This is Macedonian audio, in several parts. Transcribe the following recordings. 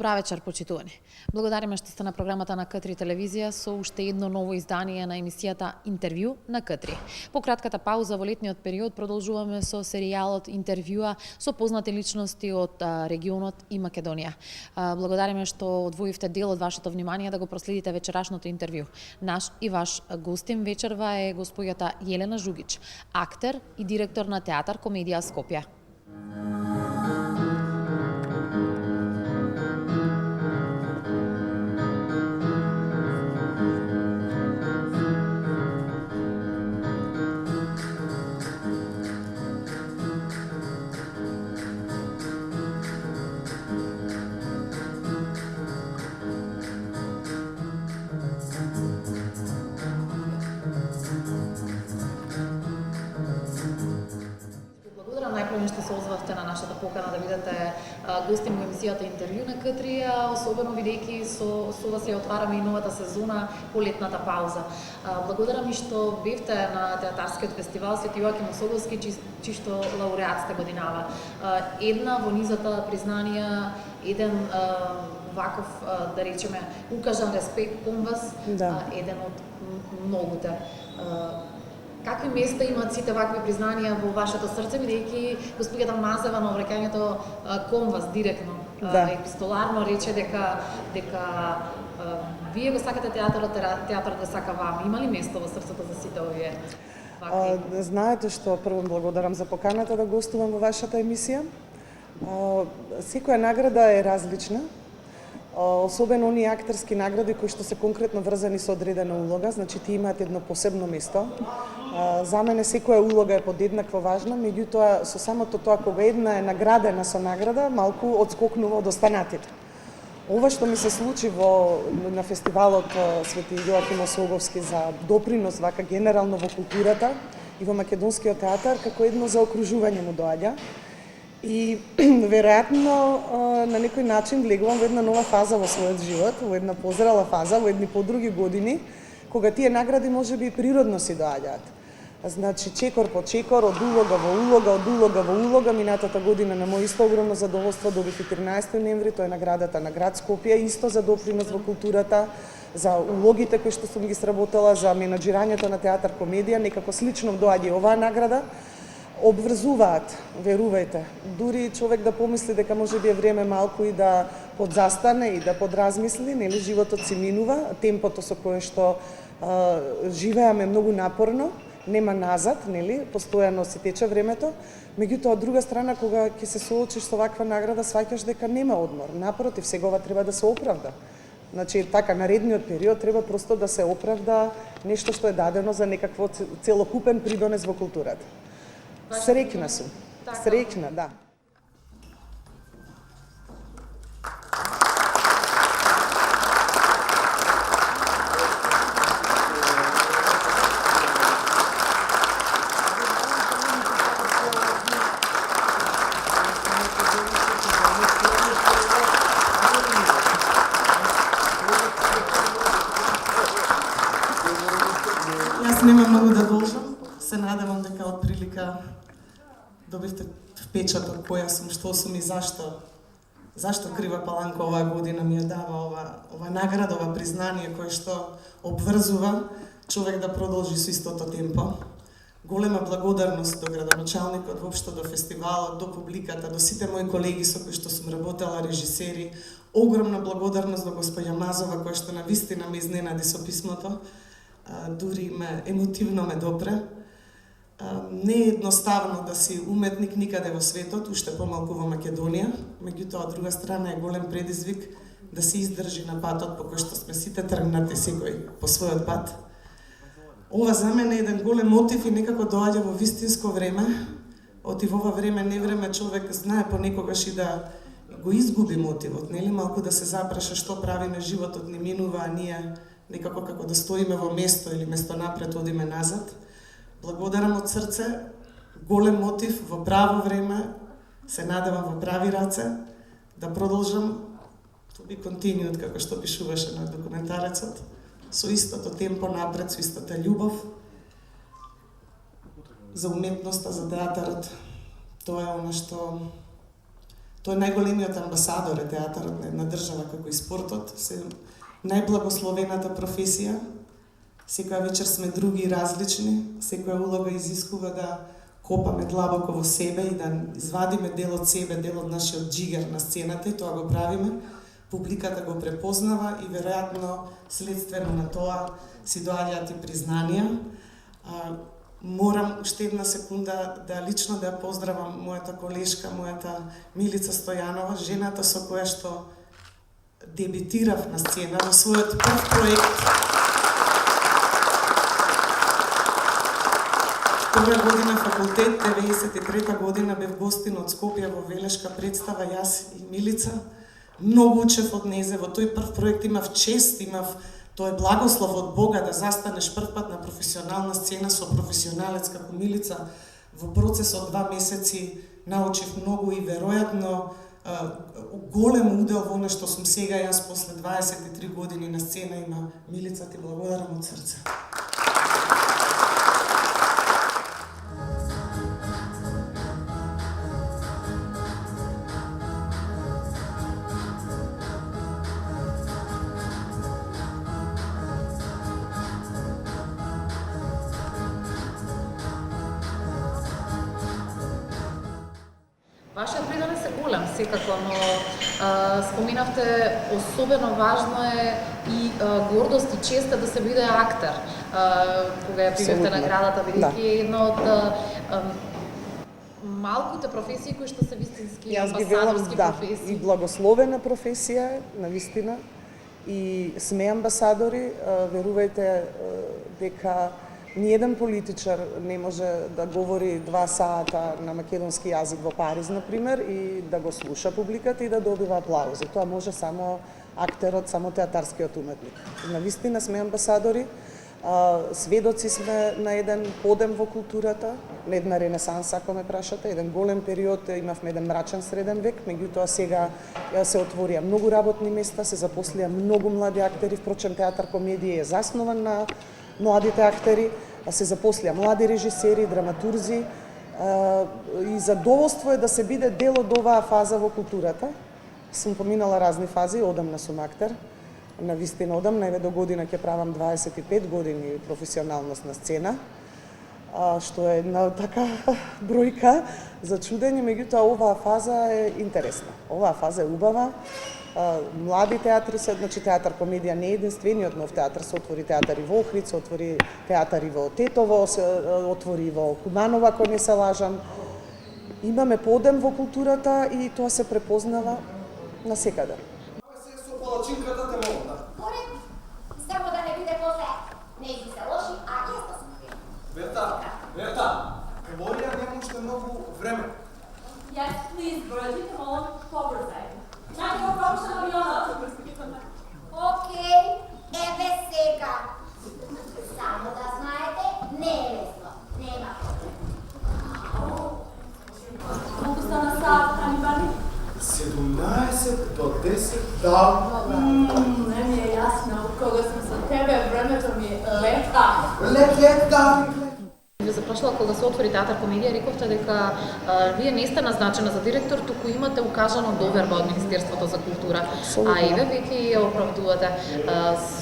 Добра вечер, почитувани. Благодариме што сте на програмата на К3 телевизија со уште едно ново издание на емисијата Интервју на К3. По кратката пауза во летниот период продолжуваме со серијалот Интервјуа со познати личности од регионот и Македонија. Благодариме што одвоивте дел од вашето внимание да го проследите вечерашното интервју. Наш и ваш гостин вечерва е госпоѓата Јелена Жугич, актер и директор на театар Комедија Скопје. Најпрво што се озвавте на нашата покана да бидете гостин во емисијата Интервју на К3, особено бидејќи со вас ја отвараме и новата сезона по летната пауза. Благодарам и што бевте на театарскиот фестивал Свети Јоаким Осоговски, чишто лауреат сте годинава. Една во низата признанија, еден ваков, да речеме, укажан респект кон вас, еден од многуте. Какви места имаат сите вакви признанија во вашето срце, бидејќи госпоѓата Мазева на обраќањето кон вас директно, епистоларно рече дека вие го сакате театарот, театарот го сака вам. Има ли место во срцето за сите овие вакви? Знаете што, прво благодарам за поканата да гостувам во вашата емисија. Секоја награда е различна. Особено оние актерски награди кои што се конкретно врзани со одредена улога, значи тие имаат едно посебно место. За мене секоја улога е подеднакво важна, меѓутоа со самото тоа кога една е наградена со награда, малку одскокнува од останатите. Ова што ми се случи на фестивалот Свети Јоаким Осоговски за допринос вака генерално во културата и во македонскиот театар, како едно заокружување му доаѓа. И веројатно на некој начин влегувам во една нова фаза во својот живот, во една позрела фаза, во едни подруги години, кога тие награди можеби природно си доаѓаат. Значи, чекор по чекор, од улога во улога, од улога во улога, минатата година на мој исто огромно задоволство добив и 13 ноември, тоа е наградата на град Скопје, исто за допринос во културата, за улогите кои што сум ги сработала, за менаџирањето на театар Комедија, некако слично доаѓа и оваа награда. Обврзуваат, верувајте. Дури човек да помисли дека може би е време малку и да подзастане и да подразмисли, нели, животот си минува, темпото со кое што живееме многу напорно, нема назад, нели, постојано си тече времето. Меѓутоа, од друга страна, кога ќе се соочиш со ваква награда, сваќаш дека нема одмор. Напротив, сегова треба да се оправда. Значи, така, наредниот период треба просто да се оправда нешто што е дадено за некакво целокупен придонес во културата. Среќна сум. Среќна, да. Јас нема многу да должам. Се надевам дека од прилика добивте впечаток која сум, што сум и зашто Крива Паланка оваа година ми ја дава ова награда, ова признание кое што обврзува човек да продолжи со истото темпо. Голема благодарност до градоначалникот, воопшто до фестивалот, до публиката, до сите мои колеги со кои што сум работела, режисери. Огромна благодарност до господја Мазова која што навистина ме изненади со писмото. Дури емотивно ме допре. Не е едноставно да си уметник никаде во светот, уште помалку во Македонија, меѓутоа од друга страна е голем предизвик да се издржи на патот по кој што сме сите тргнати секој по својот пат. Ова за мене е еден голем мотив и некако доаѓа во вистинско време. Оти во ова време, не време човек знае понекогаш и да го изгуби мотивот, нели, малку да се запраша што правиме, животот ни минува, а ние некако како да стоиме во место или место напред одиме назад. Благодарам од срце, голем мотив во право време, се надевам во прави раце, да продолжам to be continued, како што пишуваше на документарецот, со истото темпо напред, со истата љубов за уметноста, за театарот. Тоа е она што Тој е најголемиот амбасадор е театарот на една држава како и спортот, се најблагословената професија. Секоја вечер сме други и различни, секоја улога изискува да копаме длабоко во себе и да извадиме дел од себе, дел од нашиот джигер на сцената и тоа го правиме. Публиката го препознава и веројатно следствено на тоа си доаѓаат и признанија. Морам уште една секунда да лично да ја поздравам мојата колешка, мојата Милица Стојанова, жената со која што дебитирав на сцена во својот прв проект. Прва година факултет, 93 година бев гостин од Скопје во Велешка представа, јас и Милица. Многу учев од незе, во тој прв проект имав чест, тој благослов од Бога да застанеш прв пат на професионална сцена со професионалец како Милица. Во процес од 2 месеци научив многу и веројатно голем удел во она што сум сега јас после 23 години на сцена има. Милица, ти благодарам од срце. Вашиот придонес е голем, секако, но споминавте, особено важно е и гордост и чест да се биде актер. Кога ја примивте наградата, бидејќи е една од малките професии кои што се вистински амбасадорски професии. И благословена професија, навистина, и сме амбасадори. Верувајте дека ниеден политичар не може да говори 2 сата на македонски јазик во Париз, например, и да го слуша публиката и да добива аплаузи. Тоа може само актерот, само театарскиот уметник. Навистина сме амбасадори, сведоци сме на еден подем во културата, на една ренесанса, ако ме прашате, еден голем период, имавме еден мрачен среден век, меѓутоа сега се отворија многу работни места, се запослија многу млади актери, впрочем театар комедија е заснован на младите актери, се запослија млади режисери, драматурзи и задоволство е да се биде дел од оваа фаза во културата. Сум поминала разни фази, одамна сум актер, навистина одамна, еве до година ќе правам 25 години професионалност на сцена, што е една така бројка за чудење, меѓутоа оваа фаза е интересна, оваа фаза е убава. Млади театри се, значи театар комедија не е единствениот нов театар, се отвори театар и во Охрид, се отвори театар и во Тетово, се отвори во Куманово, ако не се лажам. Имаме подем во културата и тоа се препознава насекаде. Со палачинката те молам, да. Море, само да не биде после нејзи се лоши, а јас сум криv. Берта, говорија нема уште многу време. Yes, please, Virgin, молам, побрзај. Чакай го пробушам авионот. Океј, еве сега. Само да знаете, не е лесно. Нема проблем. Колку стана саат, Ани Бани? 17 до 10 да. Не ми е јасно, кога сум со тебе, времето ми лета. Лет, да. Ви запрашала кога се отвори театар комедија, рековте дека вие не сте назначена за директор, туку имате укажано доверба од Министерството за култура. А еве веќе ја оправдувате.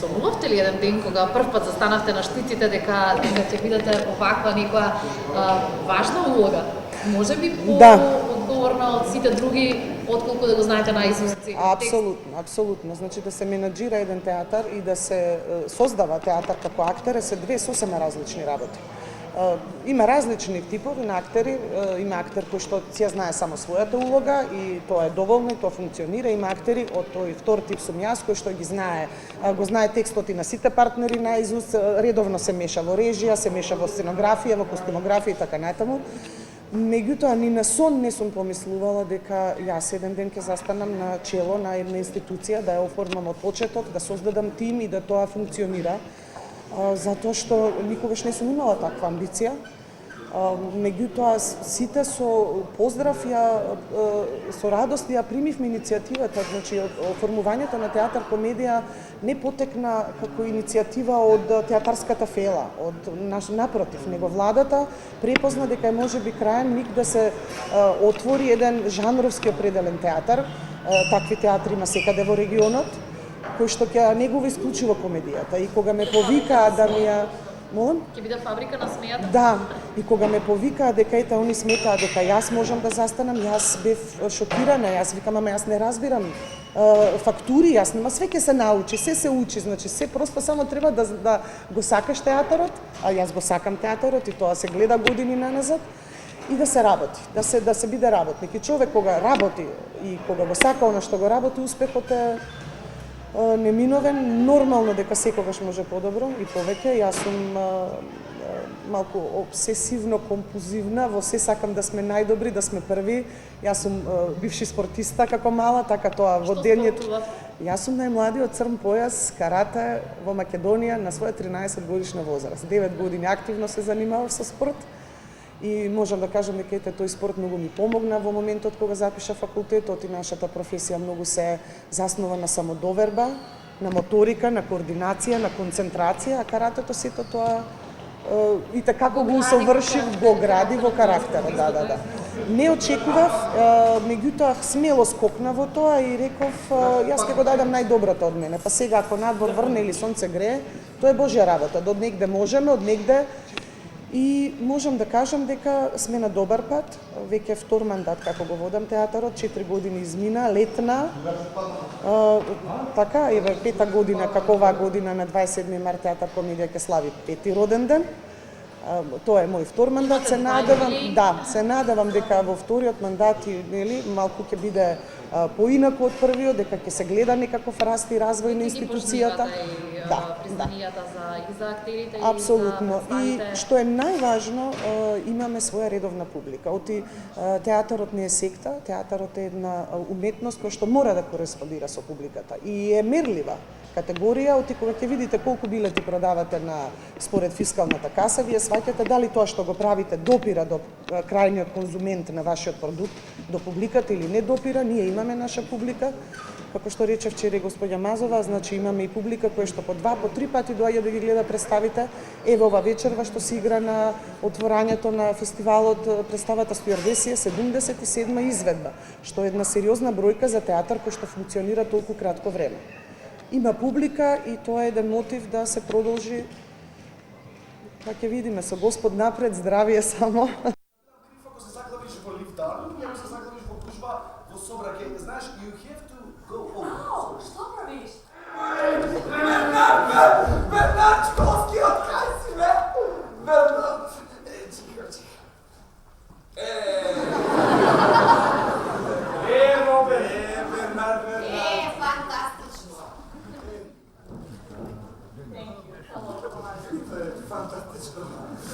Сонувавте ли еден ден кога прв пат застанавте на штиците дека ќе бидете оваква некоја важна улога? Може би по-одговорна од сите други, отколку да го знаете наизуст? Апсолутно. Значи да се менаџира еден театар и да се создава театар како актер се две сосема различни работи. Има различни типови на актери, има актер кој што си ја знае само својата улога и тоа е доволно и тоа функционира, има актери од тој втор тип сум јас кој што го знае текстот и на сите партнери наизуст, редовно се меша во режија, се меша во сценографија, во костюмографија и така натаму. Меѓутоа, ни на сон не сум помислувала дека јас еден ден ќе застанам на чело на една институција, да ја оформам од почеток, да создадам тим и да тоа функционира, затоа што никогаш не сум имала таква амбиција. Меѓутоа, сите со поздрав со радост ја примивме иницијативата, значи оформувањето на театар комедија не потекна како иницијатива од театарската фела, напротив, него владата препозна дека е можеби краен миг да се отвори еден жанровски определен театар. Такви театри има секаде во регионот, кој што ќе негува исклучиво комедијата. И кога ме повикаа да ми ја Молам? Ќе биде фабрика на смејата? Да, и кога ме повикаа дека ете они сметаа дека јас можам да застанам, јас бев шокирана, јас викам, ама јас не разбирам фактури, јас нема, све ќе се научи, се учи, значи се просто само треба да го сакаш театарот, а јас го сакам театарот и тоа се гледа години наназад и да се работи, да се биде работник. И човек кога работи и кога го сака она што го работи, успехот е неминовен, нормално дека секогаш може подобро и повеќе. Јас сум малку обсесивно компулзивна, во се сакам да сме најдобри, да сме први. Јас сум бивши спортиста како мала, така тоа во дењето. Јас сум најмладиот црн појас карате во Македонија на своја 13 годишна возраст. 9 години активно се занимавав со спорт. И можам да кажам дека тој спорт многу ми помогна во моментот кога запишав факултетот и нашата професија многу се заснова на самодоверба, на моторика, на координација, на концентрација, а каратето сето тоа и така како го усовршив, го гради во карактерот, да. Не очекував, меѓутоа смело скокна во тоа и реков, јас ќе го дадам најдоброто од мене, па сега ако надвор врне или сонце грее, тоа е Божја работа, од негде можеме, од негде. И можам да кажам дека сме на добар пат, веќе втор мандат како го водам театарот, 4 години измина, летна, така, еве 5-та година, како оваа година на 27 март театар комедија ќе слави 5-ти роден ден. Тоа е мој втор мандат, се надевам дека во вториот мандат малку ќе биде поинаку од првиот, дека ќе се гледа некаков раст и развој на институцијата. Признанијата за актерите и апсолутно. за И што е најважно, имаме своја редовна публика. Оти театарот не е секта, театарот е една уметност која што мора да кореспондира со публиката и е мерлива категорија. Оти кога ќе видите колку билети продавате според фискалната каса, вие сваќате дали тоа што го правите допира до крајниот конзумент на вашиот продукт, до публиката или не допира. Ние имаме наша публика. Како што рече вчера господја Мазова, значи имаме и публика која што по 2, по 3 пати доаѓа да ги гледа представите. Ево ова вечерва што се игра на отворањето на фестивалот представата Стюардесија, 77-ма изведба, што е една сериозна бројка за театар кој што функционира толку кратко време. Има публика и тоа е еден мотив да се продолжи. Па ќе видиме, со Господ напред, здравие само. Ако се заглавиш во лифта, ако се заглавиш во гужва, во собраке, знаеш, you have to go over. Ау, што правиш? Бернард Чковски, откај си, бе? Бернард, чекай. Бернард. Фантастично. Фантастично.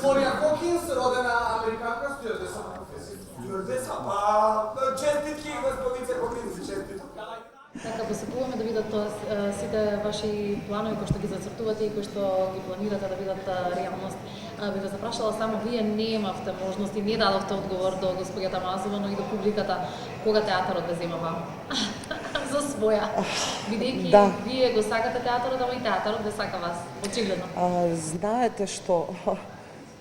Глорија Хокинс, родена американка, стюардеса по професија. Стюардеса? Па, честитки, господице Хокинс, честитки. Така посетуваме да видат сите ваши планови кои што ги зацртувате и кои што ги планирате да бидат реалност. Би ве запрашала само, вие немавте можност и не дадовте одговор до господјата Мазова, но и до публиката, кога театарот ве земава за своја. Бидејќи вие го сакате театарот, ама и театарот ве сака вас, очигледно. Знаете што,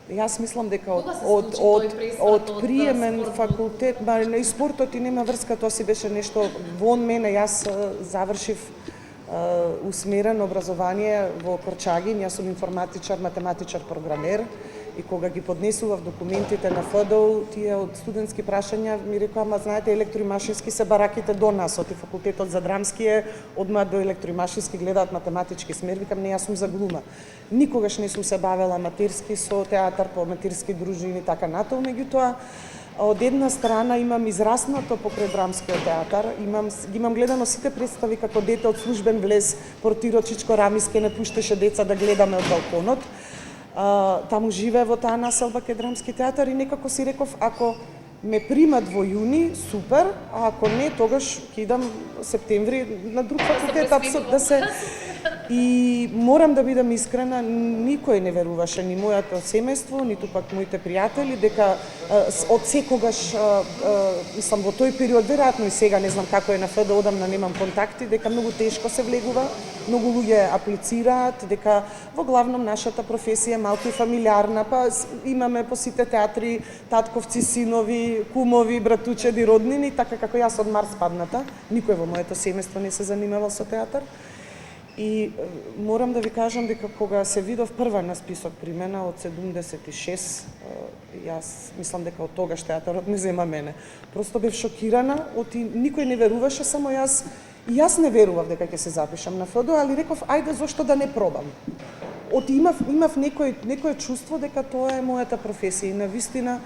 јас мислам дека од приемен факултет, и спортот и нема врска, тоа си беше нешто вон мене. Јас завршив усмерено образование во Корчагин, јас сум информатичар, математичар, програмер. И кога ги поднесував документите на ФДО, тие од студентски прашања ми рекоа, ама знаете, електроимашински се бараките до нас, оти факултетот за драмски е, одма до електроимашински гледаат математички смер, викам не, јас сум за глума. Никогаш не сум се бавела аматерски со театар, по аматерски дружини, така натаму, меѓутоа, од една страна имам израснато покрај драмскиот театар, имам гледано сите представи како дете од службен влез, портирот Чичко Рамиске не пушташе деца да гледаме од балконот. Таму живее во таа населба кај драмски театар и некако си реков, ако ме примат во јуни, супер, а ако не, тогаш ќе идам септември на друг факултет, И морам да бидам искрена, никој не веруваше, ни мојото семејство, ниту пак моите пријатели, дека од секогаш, мислам, во тој период, веројатно и сега, не знам како е на ФД, одамна немам контакти, дека многу тешко се влегува, многу луѓе аплицираат, дека во главном нашата професија е малку и фамилиарна, па имаме по сите театри татковци, синови, кумови, братучеди, роднини, така како јас од Марс падната, никој во моето семејство не се занимавал со театар. И морам да ви кажам дека кога се видов прва на список при мене од 76, јас мислам дека од тогаш театарот ме зема мене. Просто бев шокирана, никој не веруваше, само јас не верував дека ќе се запишам на ФДО, али реков ајде зошто да не пробам. Имав некое чувство дека тоа е мојата професија и навистина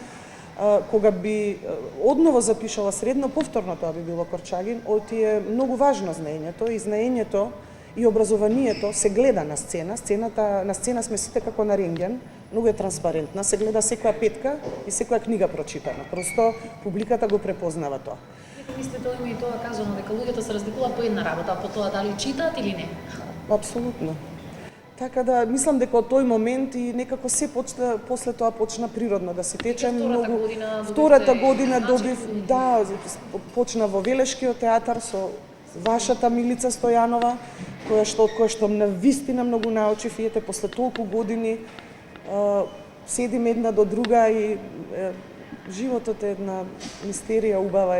кога би одново запишала средно, повторно тоа би било Корчагин, е многу важно знаењето и знаењето и образованието се гледа на сцена. На сцена сме сите како на рентген, многу е транспарентна, се гледа секоја петка и секоја книга прочитана. Просто публиката го препознава тоа. Мислите ли ми тоа кажано дека луѓето се разликуваат по една работа, по тоа дали читаат или не? Апсолутно. Така да мислам дека од тој момент и некако се почна, после тоа почна природно да се тече многу. Втората година добив, да, почна во Велешкиот театар со вашата Милица Стојанова, која што навистина многу научив и ете после толку години седим една до друга и животот е една мистерија убава,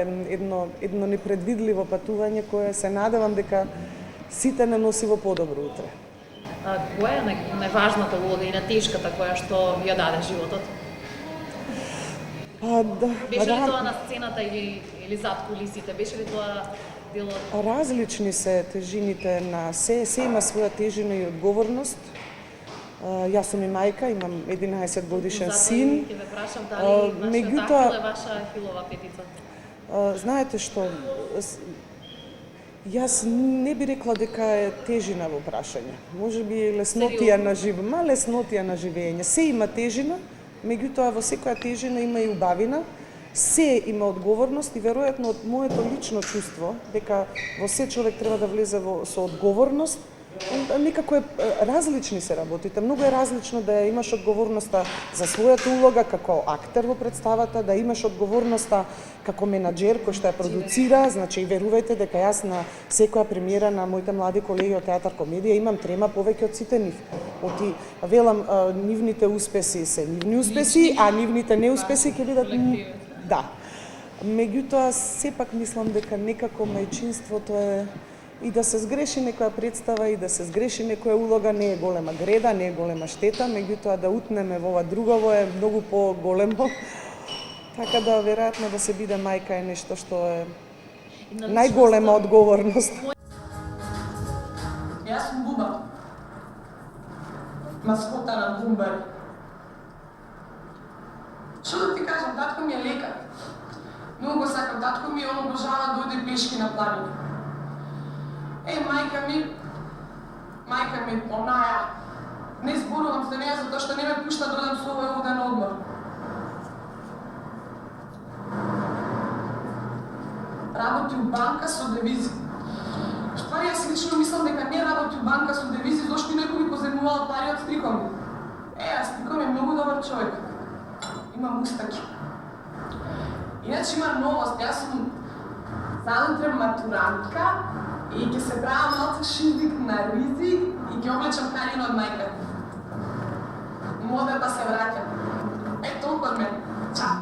едно непредвидливо патување кое се надевам дека сите не носи во подобро утре. Која е најважната улога и тешката која што ја даде животот? Беше ли тоа на сцената или зад кулисите? Беше ли тоа делот? Различни се тежините на се има своја тежина и одговорност. Јас сум и мајка, имам 11 годишен син. Ќе ве прашам дали нашиот Ахил е ваша Ахилова петица? Знаете што, јас не би рекла дека е тежина во прашање. Можеби леснотија на живење. Се има тежина, меѓутоа во секоја тежина има и убавина. Се има одговорност и веројатно од моето лично чувство дека во се човек треба да влезе со одговорност. Некако е различни се работите. Многу е различно да имаш одговорноста за својата улога како актер во представата, да имаш одговорноста како менаџер кој што ја продуцира, значи верувајте дека јас на секоја премиера на моите млади колеги од театар комедија имам трема повеќе од сите нив. Велам, нивните успеси се нивни успеси, а нивните неуспеси ќе бидат да. Меѓутоа сепак мислам дека некако мајчинството е и да се сгреши некоја представа и да се сгреши некоја улога не е голема греда, не е голема штета, меѓутоа да утнеме во ова другово е многу поголемо. Така да веројатно да се биде мајка е нешто што е најголема одговорност. Јас сум Буба. Маскота на Бумбари. Што да ти кажам, татко ми е лекар. Многу го сакам, татко ми он обожава да оди пешки на планини. Мајка ми, онаја, не зборувам за неја затоа што не ме пушта да одам со овој оден одмор. Работи у банка со девизи. Ствари, јас лично мислам дека не работи у банка со девизи, зашто некој ми поземувал пари од стриком ми. Стриком е многу добар човек. Имам устаки. Иначе има новост, јас сум заутре матурантка и ќе се правам малце шизик на ризи и ќе облечам халина од мајка. Модата се враќа. Толку од мен. Чао!